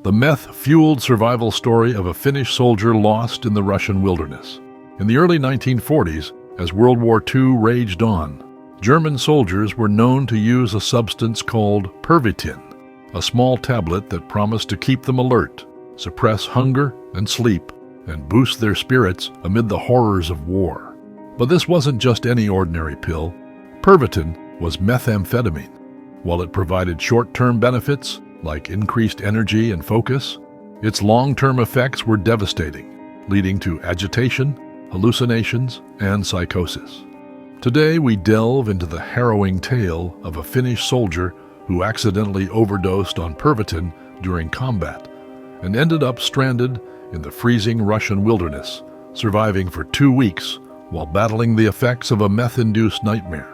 the meth-fueled survival story of a Finnish soldier lost in the Russian wilderness. In the early 1940s, as World War II raged on, German soldiers were known to use a substance called Pervitin, a small tablet that promised to keep them alert, suppress hunger and sleep, and boost their spirits amid the horrors of war. But this wasn't just any ordinary pill. Pervitin was methamphetamine. While it provided short-term benefits, like increased energy and focus, its long-term effects were devastating, leading to agitation, hallucinations, and psychosis. Today, we delve into the harrowing tale of a Finnish soldier who accidentally overdosed on Pervitin during combat and ended up stranded in the freezing Russian wilderness, surviving for 2 weeks while battling the effects of a meth-induced nightmare.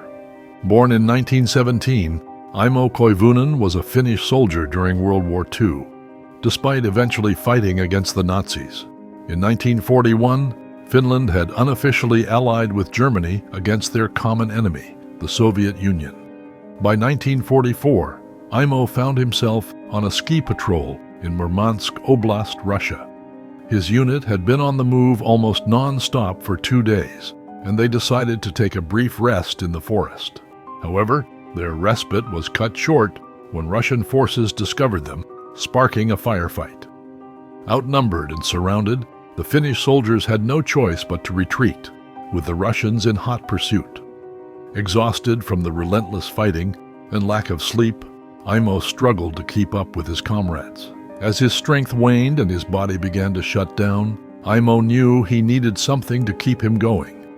Born in 1917, Aimo Koivunen was a Finnish soldier during World War II, despite eventually fighting against the Nazis. In 1941, Finland had unofficially allied with Germany against their common enemy, the Soviet Union. By 1944, Aimo found himself on a ski patrol in Murmansk Oblast, Russia. His unit had been on the move almost non-stop for 2 days, and they decided to take a brief rest in the forest. However, their respite was cut short when Russian forces discovered them, sparking a firefight. Outnumbered and surrounded, the Finnish soldiers had no choice but to retreat, with the Russians in hot pursuit. Exhausted from the relentless fighting and lack of sleep, Aimo struggled to keep up with his comrades. As his strength waned and his body began to shut down, Aimo knew he needed something to keep him going.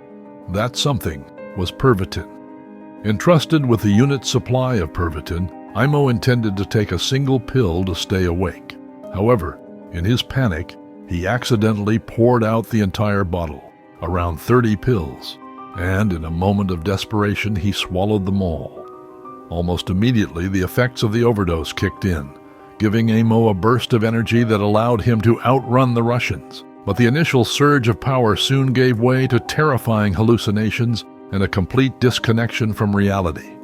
That something was Pervitin. Entrusted with the unit's supply of Pervitin, Aimo intended to take a single pill to stay awake. However, in his panic, he accidentally poured out the entire bottle, around 30 pills, and in a moment of desperation, he swallowed them all. Almost immediately, the effects of the overdose kicked in, giving Aimo a burst of energy that allowed him to outrun the Russians. But the initial surge of power soon gave way to terrifying hallucinations and a complete disconnection from reality.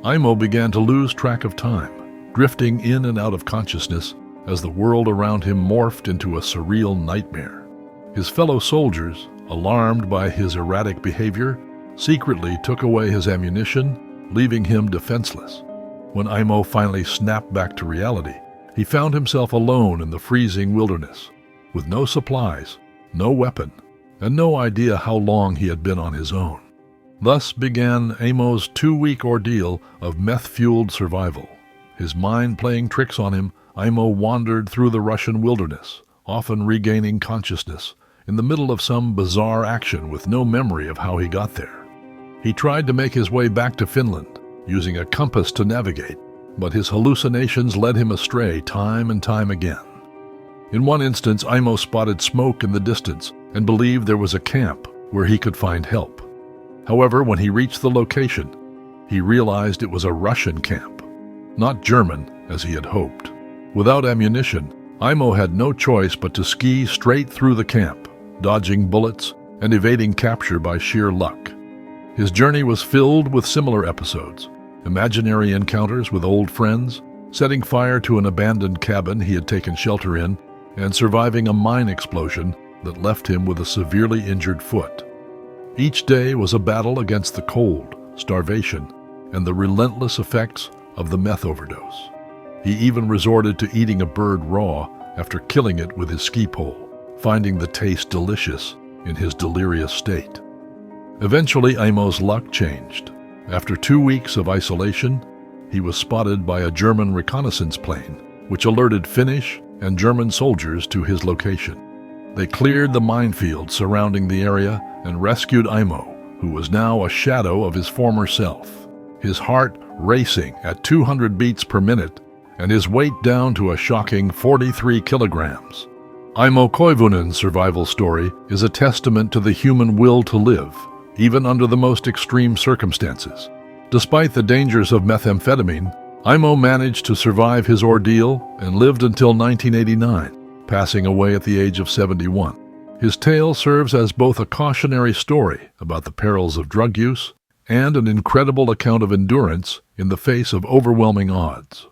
Aimo began to lose track of time, drifting in and out of consciousness as the world around him morphed into a surreal nightmare. His fellow soldiers, alarmed by his erratic behavior, secretly took away his ammunition, leaving him defenseless. When Aimo finally snapped back to reality, he found himself alone in the freezing wilderness, with no supplies, no weapon, and no idea how long he had been on his own. Thus began Aimo's 2-week ordeal of meth-fueled survival. His mind playing tricks on him, Aimo wandered through the Russian wilderness, often regaining consciousness, in the middle of some bizarre action with no memory of how he got there. He tried to make his way back to Finland, using a compass to navigate, but his hallucinations led him astray time and time again. In one instance, Aimo spotted smoke in the distance and believed there was a camp where he could find help. However, when he reached the location, he realized it was a Russian camp, not German as he had hoped. Without ammunition, Aimo had no choice but to ski straight through the camp, dodging bullets and evading capture by sheer luck. His journey was filled with similar episodes, imaginary encounters with old friends, setting fire to an abandoned cabin he had taken shelter in, and surviving a mine explosion that left him with a severely injured foot. Each day was a battle against the cold, starvation, and the relentless effects of the meth overdose. He even resorted to eating a bird raw after killing it with his ski pole, finding the taste delicious in his delirious state. Eventually, Aimo's luck changed. After 2 weeks of isolation, he was spotted by a German reconnaissance plane, which alerted Finnish and German soldiers to his location. They cleared the minefield surrounding the area and rescued Aimo, who was now a shadow of his former self, his heart racing at 200 beats per minute and his weight down to a shocking 43 kilograms. Aimo Koivunen's survival story is a testament to the human will to live, even under the most extreme circumstances. Despite the dangers of methamphetamine, Aimo managed to survive his ordeal and lived until 1989, passing away at the age of 71. His tale serves as both a cautionary story about the perils of drug use and an incredible account of endurance in the face of overwhelming odds.